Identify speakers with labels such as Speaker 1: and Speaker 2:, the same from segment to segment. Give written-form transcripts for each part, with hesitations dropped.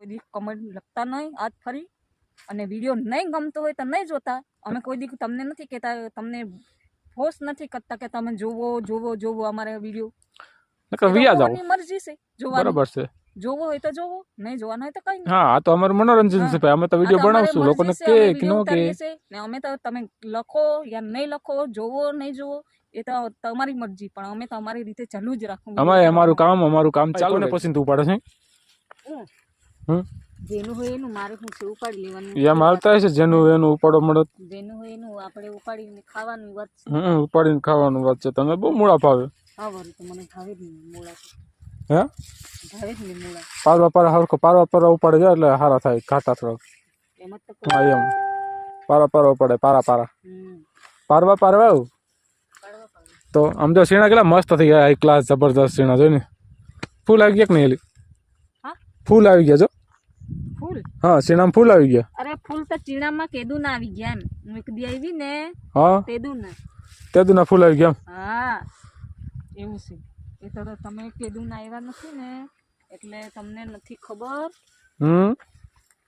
Speaker 1: કોઈ દી કમેન્ટ લખતા નહીં આજ ફરી, અને વિડીયો નહીં ગમતો હોય તો નહીં જોતા. અમે કોઈ દી તમને નથી કહેતા, તમને ફોર્સ નથી કરતા કે તમે જોવો અમારા વિડીયો. મરજી છે જોવાની, બરાબર છે. જોવો હોય તો જોવો, નહીં જોવાનો હોય તો કઈ નહીં. હા, આ તો અમારું મનોરંજન છે ભાઈ, અમે તો વિડીયો બનાવશું, લોકોને કે ન કે ને અમે તો તમે લખો યા નહીં લખો, જોવો નહીં જોવો એ તો તમારી મરજી, પણ અમે તો અમારી રીતે ચાલુ જ રાખવું. અમારું કામ ચાલુ ને પછી તું ઉપાડે છે. જેનું હોય એનું મારે શું છે ઉપાડી લેવાનું. એમ હાલતા હશે, જેનું એનું ઉપાડો મળે, જેનું હોય એનું આપણે ઉપાડીને ખાવાનું વાત છે. ઉપાડીને ખાવાનું વાત છે. તમે બહુ મૂળા ભાવે. હા વળી તો મને ભાવે જ નહીં મૂળા. હે ભાવે જ નહીં મૂળા. પારવા ઉપાડે જાય એટલે હારા થાય, ઘાટા થોડા. એમ જ તો એમ પારવા ઉપાડે, પારવા તો આમ તો સીણા કેટલા મસ્ત થઈ ગયા, હાઈ ક્લાસ જબરદસ્ત સીણા જોઈને. ફૂલ આવી ગયા કે નહીં? ફૂલ આવી ગયા જો. ફૂલ? હા, સીણામાં ફૂલ આવી ગયા. અરે ફૂલ તો ચીણામાં કેદુ ના આવી ગયા એમ. હું એક દી આવી ને, હા તેદુ ના ફૂલ આવી ગયા. હા એવું છે. એ તો તમે કેદુ ના આવ્યા નથી ને એટલે તમને નથી ખબર.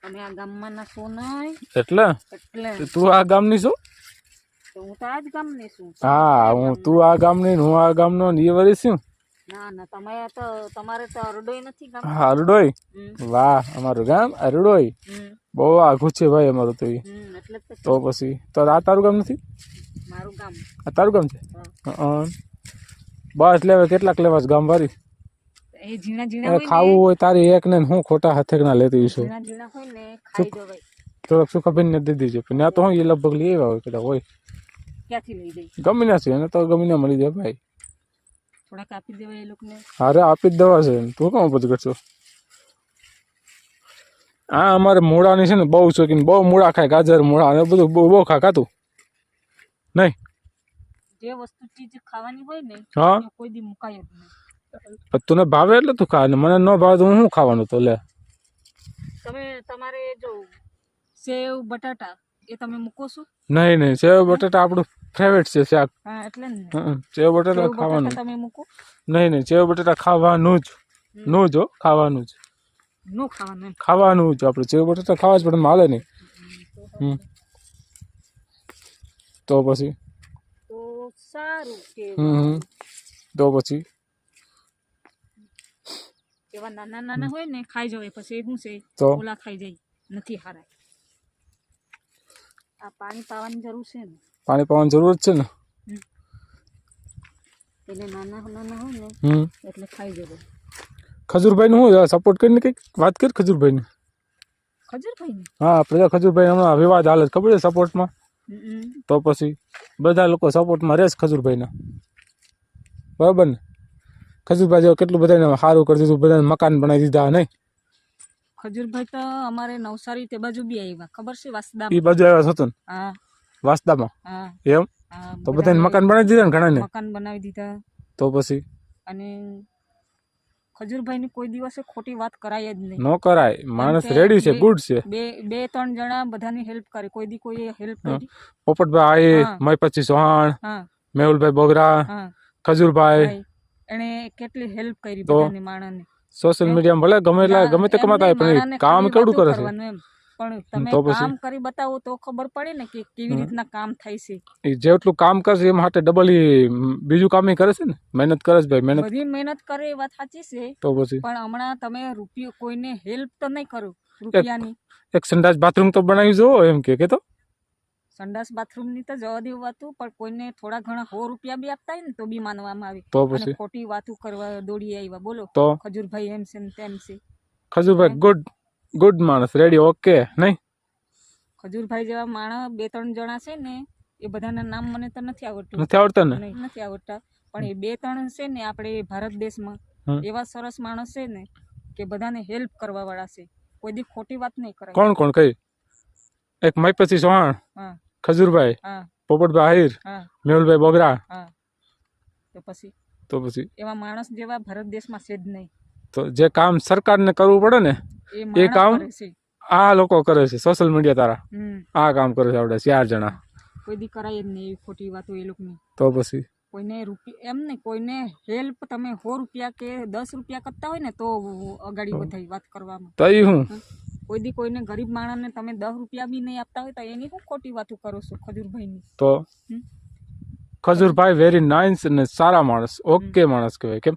Speaker 1: તમે આ ગામમાં ના છો નહીં એટલે તું આ ગામની છો? હું તો આ જ ગામની છું. હા, તું આ ગામની, હું આ ગામનો ને એ વરી છું. ના તમારે તો અરડોય નથી ગામ. હા, અરડોય. વાહ, અમારું ગામ અરડોય બહુ આઘું છે ભાઈ અમારું તો. એટલે તો પછી તો આ તારું ગામ નથી? મારું ગામ. આ તારું ગામ છે? બસ લેવા કેટલાક લેવા ગામ વાળી. એ ઝીણા ઝીણા ખાવું હોય તારી એક ને હું ખોટા હાથે ના લેતી છું. ઝીણા ઝીણા હોય ને ખાઈ જવાય. થોડોક સુખાબેન ને દઈ દેજો. પણ આ તો હું એ લગભગ લઈ આવ્યા હોય કદાચ હોય. ક્યાંથી લઈ જાય? ગમીના છે એને તો ગમીના મળી જાય ભાઈ. થોડાક આપી દેવાય એ લોકોને. અરે આપી જ દેવા છે. તું કેમ બધું કરશો? હા, અમારે મૂળાની છે ને બહુ શોખીન, બહુ મૂળા ખાય, ગાજર મૂળા અને બધું બહુ ખાતું નહીં. જે વસ્તુ ચીજ ખાવાની હોય ને હા કોઈ દી મુકાય જ નહીં. તને ભાવે એટલે તું ખા, ને મને ન ભાવે તો હું શું ખાવાનું? તો લે તમે તમારે જો સેવ બટાટા એ તમે મૂકો છો? નહીં, સેવ બટાટા આપણું ફેવરેટ છે શાક. હા એટલે ને સેવ બટાટા ખાવાનું. તમે મૂકો? નહીં, સેવ બટાટા ખાવાનું જ ખાવાનું જ ખાવાનું જ. આપણે સેવ બટાટા ખાવા જ પડે, હાલે નહીં. તો પછી તો સારું કે તો પછી એવા નાના હોય ને ખાઈ જવાય. પછી શું છે ઓલા ખાઈ જાય નથી હારા. આ પાણી પાવાની જરૂર છે ને? પાણી પાવાની જરૂર છે ને. એટલે નાના હોય ને એટલે ખાઈ જવાય. ખજૂરભાઈ નું હું સપોર્ટ કરીને કઈક વાત કર. ખજૂરભાઈ ને હા, પ્રજા ખજૂરભાઈ હમણાં વિવાદ હાલે ખબર છે સપોર્ટમાં. તો પછી બધા લોકો સપોર્ટમાં રહેશે ખજૂરભાઈ ના, બરાબર ને? ખજૂરભાઈ જો કેટલું બધાને સારું કરી દીધું, બધાને મકાન બનાવી દીધા નહીં? ખજૂરભાઈ તો અમારે નવસારી તે બાજુ બી આવ્યા ખબર છે, વાસદા એ બાજુ આવ્યા હતો ને? હા, વાસદામાં. હા એમ. તો બધાને મકાન બનાવી દીધા ને? ઘણા ને મકાન બનાવી દીધા. તો પછી અને ખજૂરભાઈ ની કોઈ દિવસે ખોટી વાત કરાય જ નહીં. ન કરાય, માણસ રેડી છે, ગુડ છે. બે ત્રણ જણા બધાની હેલ્પ કરે, કોઈ દી કોઈ હેલ્પ કરી. પોપટભાઈ, મયપતસિંહ ચૌહાણ, મેહુલભાઈ બોગરા, ખજૂરભાઈ એને કેટલી હેલ્પ કરી બધાની માણસને. સોશિયલ મીડિયામાં ભલે ગમે તે કમાતા હોય પણ કામ કેવડું કરે છે. પણ તમે કામ કરી બતાવો તો ખબર પડે ને કે કેવી રીતના કામ થાય છે. એ જેટલું કામ કરશે એમ માટે ડબલ બીજું કામ કરે છે ને, મહેનત કરે છે ભાઈ. બધી મહેનત કરે એ વાત સાચી છે. તો પછી પણ હમણાં તમે રૂપિયો કોઈને હેલ્પ તો નહીં કરો રૂપિયાની. એક સંડાસ બાથરૂમ તો બનાવી જો એમ કે તો સંડાસ બાથરૂમ ની તો જવા દેવું હતું, પણ કોઈને થોડા ઘણા 100 રૂપિયા બી આપતા હોય ને તો બી માનવામાં આવે. તો પછી ખોટી વાતો કરવા દોડી આવ્યા. બોલો તો ખજૂરભાઈ એમ છે ને તેમ છે. ખજૂરભાઈ ગુડ માણસ, રેડી, ઓકે નહીં? ખજૂરભાઈ જેવા માણસ બે ત્રણ જણા છે ને, એ બધાના નામ મને તો નથી આવડતા ને, નથી આવડતા. પણ એ બે ત્રણ છે ને આપણે ભારત દેશમાં એવા સરસ માણસ છે ને કે બધાને હેલ્પ કરવા વાળા છે. કોઈ દી ખોટી વાત નહીં કરે. કોણ કઈ? એક મયપતસિંહ ચૌહાણ, ખજૂરભાઈ, પોપટભાઈ આહિર, મેહુલભાઈ બોગરા. તો પછી એવા માણસ જેવા ભારત દેશમાં છે જ નહીં. તો જે કામ સરકારને કરવું પડે ને એ કામ આ લોકો કરે છે. સોશિયલ મીડિયા તારા આ કામ કરે છે. આપણે 4 જણા કોઈ દી કરાય જ નહીં એવી ખોટી વાતો એ લોકોની. તો પછી
Speaker 2: કોઈને રૂપિયા એમ નહીં, કોઈને હેલ્પ તમે 100 રૂપિયા કે 10 રૂપિયા કરતા હોય ને તો અગાડી વધારી વાત કરવામાં.
Speaker 1: તો એ હું
Speaker 2: કોઈ દી કોઈને ગરીબ માણસને તમે 10 રૂપિયા બી નહીં આપતા હોય તો એની શું ખોટી વાતો કરો છો ખજૂરભાઈની?
Speaker 1: તો ખજૂરભાઈ વેરી નાઇસ અને સારા માણસ, ઓકે માણસ કહેવાય. કેમ?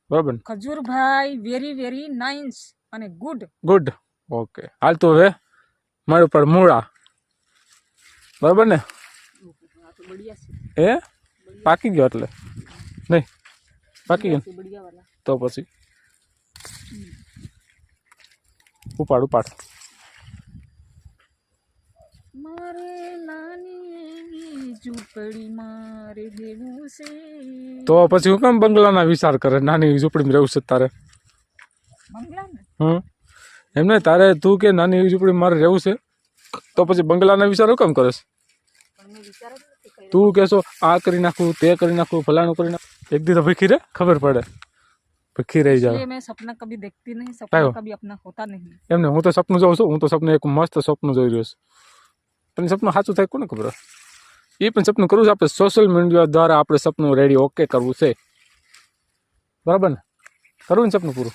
Speaker 1: બરાબર.
Speaker 2: ખજૂરભાઈ વેરી વેરી નાઇસ અને ગુડ.
Speaker 1: ઓકે, હાલ તો હવે મારું પર મૂળા. બરાબર ને? એ પાકી ગયો એટલે નહીં પાકી ગયો તો પછી ઉપાડ.
Speaker 2: મારે નાની એવી ઝૂંપડીમાં રહેવું છે.
Speaker 1: તો પછી હું કેમ બંગલાના વિચાર કરે? નાની ઝૂંપડીમાં રહેવું છે તારે? એમ નહીં, તારે તું કે નાની એવી ઝૂંપડી મારે રહેવું છે તો પછી બંગલાના વિચારો કેમ કરે છે? તું કહેશો આ કરી નાખું, તે કરી નાખું, ફલાણું કરી નાખું, એક દી તો ભીખી રે, ખબર પડે, ભીખી રહી જાય.
Speaker 2: मैं सपना कभी देखती नहीं, सपना कभी अपना होता नहीं.
Speaker 1: એમને હું તો સપનું જોઉં છું, હું તો સપનું એક મસ્ત સપનું જોઈ રહ્યો છું, પણ સપનું સાચું થાય કોને ખબર? એ પણ સપનું કરવું છે આપણે સોશિયલ મીડિયા દ્વારા, આપણે સપનું રેડી ઓકે કરવું છે. બરાબર ને? કરવું ને સપનું પૂરું.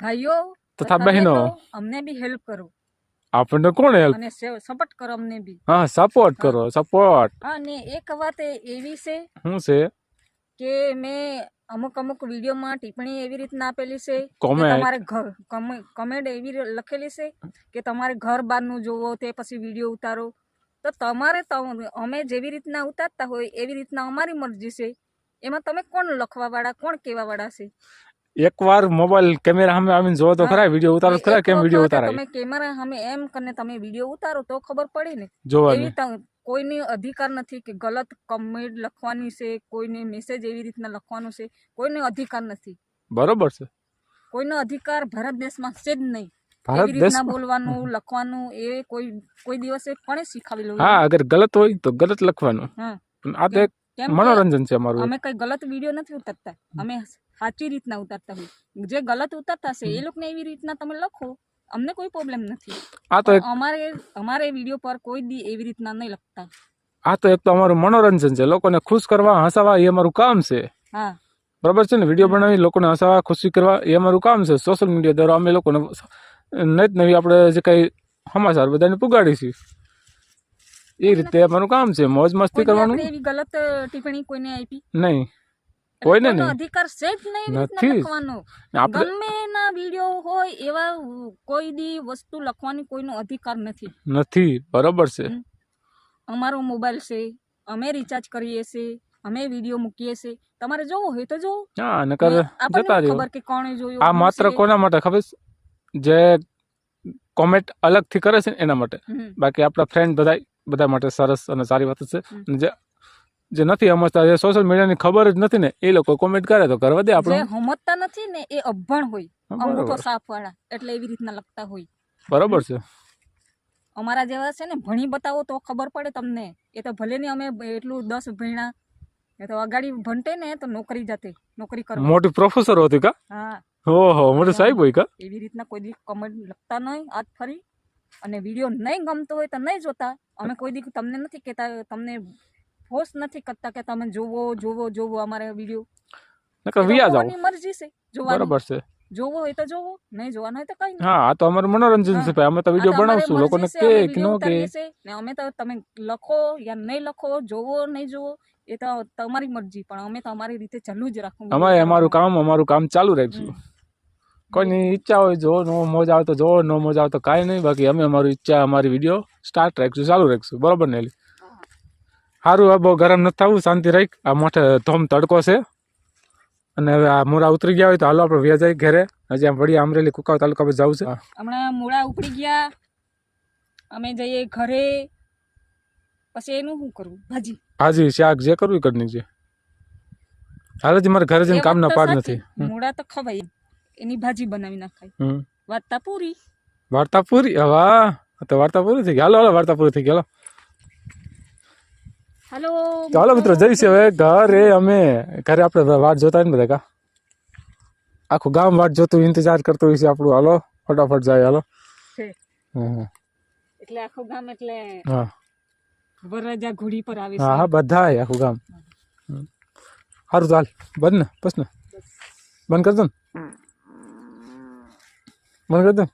Speaker 2: ભાઈઓ
Speaker 1: તથા બહેનો,
Speaker 2: અમને બી હેલ્પ કરો.
Speaker 1: આપણને કોણ હેલ્પ?
Speaker 2: અને સપોર્ટ કરો અમને બી.
Speaker 1: હા, સપોર્ટ કરો, સપોર્ટ.
Speaker 2: અને એક વાત એવી છે
Speaker 1: શું છે
Speaker 2: કે મેં અમુક વિડીયોમાં ટિપ્પણી એવી રીતના આપેલી છે કે તમારે ઘર કમેન્ટ એવી લખેલી છે કે તમારે ઘર બહારનું જોવો તે પછી વિડીયો ઉતારો. તો તમારે અમે જેવી રીતના ઉતારતા હોય એવી રીતના અમારી મરજી છે. એમાં તમે કોણ લખવા વાળા, કોણ કહેવા વાળા છે?
Speaker 1: એકવાર મોબાઈલ કેમેરા સામે આવીને જોવો તો ખરા, વિડીયો ઉતારો ખરા, કેમ વિડીયો ઉતારાય?
Speaker 2: તમે કેમેરા સામે એમ કરીને તમે વિડીયો ઉતારો તો ખબર પડે ને.
Speaker 1: જોવાની
Speaker 2: કોઈને અધિકાર નથી કે ગલત કમેન્ટ લખવાની છે, કોઈને મેસેજ એવી રીતના લખવાનો છે, કોઈને અધિકાર નથી.
Speaker 1: બરોબર છે.
Speaker 2: કોઈનો અધિકાર ભારત દેશમાં છે જ નહીં.
Speaker 1: ભારત દેશમાં
Speaker 2: બોલવાનું, લખવાનું એ કોઈ દિવસે કોણે શીખવાડી લો?
Speaker 1: હા, અગર ગલત હોય તો ગલત લખવાનું. પણ આ તો એક મનોરંજન છે અમારું.
Speaker 2: અમે કઈ ગલત વિડીયો નથી ઉતારતા, અમે સાચી રીતના ઉતારતા હોય. જે ગલત ઉતારતા છે એ લોકોને એવી રીતના તમે લખો, અમને કોઈ પ્રોબ્લેમ નથી. આ તો અમારે વિડીયો પર કોઈ દી એવી રીતના નહીં લખતા.
Speaker 1: આ તો એક તો અમારું મનોરંજન છે, લોકોને ખુશ કરવા, હસાવવા, એ અમારું કામ છે.
Speaker 2: હા,
Speaker 1: બરાબર છે ને? વિડીયો બનાવી લોકોને હસાવવા, ખુશી કરવા, એ અમારું કામ છે. સોશિયલ મીડિયા દ્વારા અમે લોકોને નવી આપણે જે કઈ સમાચાર બધાને પુગાડીશું, એ રીતે અમારું કામ છે. મોજ મસ્તી કરવાનું.
Speaker 2: એવી ગલત ટિપ્પણી કોઈને આપી
Speaker 1: નહીં, કોઈને નહીં.
Speaker 2: અધિકાર છે જ નહીં લખવાનો. ગમે ના વિડીયો હોય એવા કોઈ દી વસ્તુ લખવાની કોઈનો અધિકાર નથી.
Speaker 1: બરોબર છે.
Speaker 2: અમારો મોબાઈલ છે, અમે રિચાર્જ કરીએ છીએ, અમે વિડીયો મૂકીએ છીએ. તમારે જોવું હોય તો જોવો.
Speaker 1: હા, નકર જતા રહ્યો.
Speaker 2: ખબર કે કોણે જોયું?
Speaker 1: આ માત્ર કોના માટે ખબર? જે કોમેન્ટ અલગથી કરે છે એના માટે. બાકી આપણા ફ્રેન્ડ બધા માટે સરસ અને સારી વાત છે. જે નથી સમજતા, જે સોશિયલ મીડિયાની ખબર જ નથી ને, એ લોકો કોમેન્ટ કરે તો કરવા દે. આપણે
Speaker 2: સમજતા નથી ને એ અભણ હોય, અંગૂઠો સાફ વાળા, એટલે એવી રીતના લખતા હોય.
Speaker 1: બરોબર છે.
Speaker 2: અમારા જેવા છે ને, ભણી બતાવો તો ખબર પડે તમને. એ તો ભલે ને અમે એટલું 10 ભણ્યા, એ તો અગાડી ભણતે ને તો નોકરી જતે, નોકરી કરવા
Speaker 1: મોટી પ્રોફેસર હોતી કા?
Speaker 2: હા,
Speaker 1: ઓહો, મોટી સાહેબ હોય કા?
Speaker 2: એવી રીતના કોઈ દી કમેન્ટ લખતા નહીં આજ ફરી. અને વિડીયો નહીં ગમતો હોય તો નહીં જોતા. અમે કોઈ દી તમને નથી કહેતા, તમને ફોર્સ નથી કરતા કે તમે જોવો અમારા વિડીયો. મરજી છે જોવાની.
Speaker 1: બરાબર છે.
Speaker 2: જોવો હોય તો જોવો, નહીં જોવાનું હોય તો કઈ નહીં.
Speaker 1: હા, આ તો અમારું મનોરંજન છે. અમે તો વિડીયો બનાવશું, લોકોને કે નો કે
Speaker 2: અમે તો તમે લખો યા નહીં લખો, જોવો નહીં જોવો, એ તો તમારી મરજી. પણ અમે તો અમારી રીતે ચાલુ જ રાખવું.
Speaker 1: અમારું કામ ચાલુ રાખશું. કોઈની ઈચ્છા હોય જો, નો મોજ આવે તો જો, નો મોજ આવે તો કાંઈ નહીં. બાકી અમે અમારી ઈચ્છા, અમારી વિડીયો સ્ટાર્ટ રાખશું, ચાલુ રાખશું. બરોબર ને? સારું, હવે બહુ ગરમ નથી થવું, શાંતિ રાખ. આ મોટે ધોમ તડકો છે. અને હવે આ મૂળા ઉતરી ગયા હોય તો હાલો આપણે વ્યા જાય ઘરે. હજી આમ વળી અમરેલી કુકાવ તાલુકા પર જવું છે.
Speaker 2: હમણાં મૂળા ઉપડી ગયા, અમે જઈએ ઘરે. પછી એનું શું કરવું?
Speaker 1: ભાજી શાક જે કરવું કરી નીકળે. હાલજી મારે ઘરે જઈને કામ ના પાડ નથી.
Speaker 2: મૂળા તો ખવાય, એની ભાજી બનાવી નાખાય. વાર્તા પૂરી.
Speaker 1: વાહ, તો વાર્તા પૂરી થઈ ગઈ. હાલો વાર્તા પૂરી થઈ ગઈ. ચાલો મિત્રો, જઈશું હવે ઘરે. અમે ઘરે આપણે વાટ જોતા હોય ને બધા કા, આખું ગામ વાટ જોતું ઇંતજાર કરતું હોય છે આપણું. હાલો ફટાફટ જાય. હાલો.
Speaker 2: એટલે આખું ગામ એટલે
Speaker 1: હા,
Speaker 2: વરરાજા ઘોડી પર આવે
Speaker 1: હા હા બધા આખું ગામ સારું ચાલ બંધ ને બસ ને બંધ કર દો ને બંધ કર દો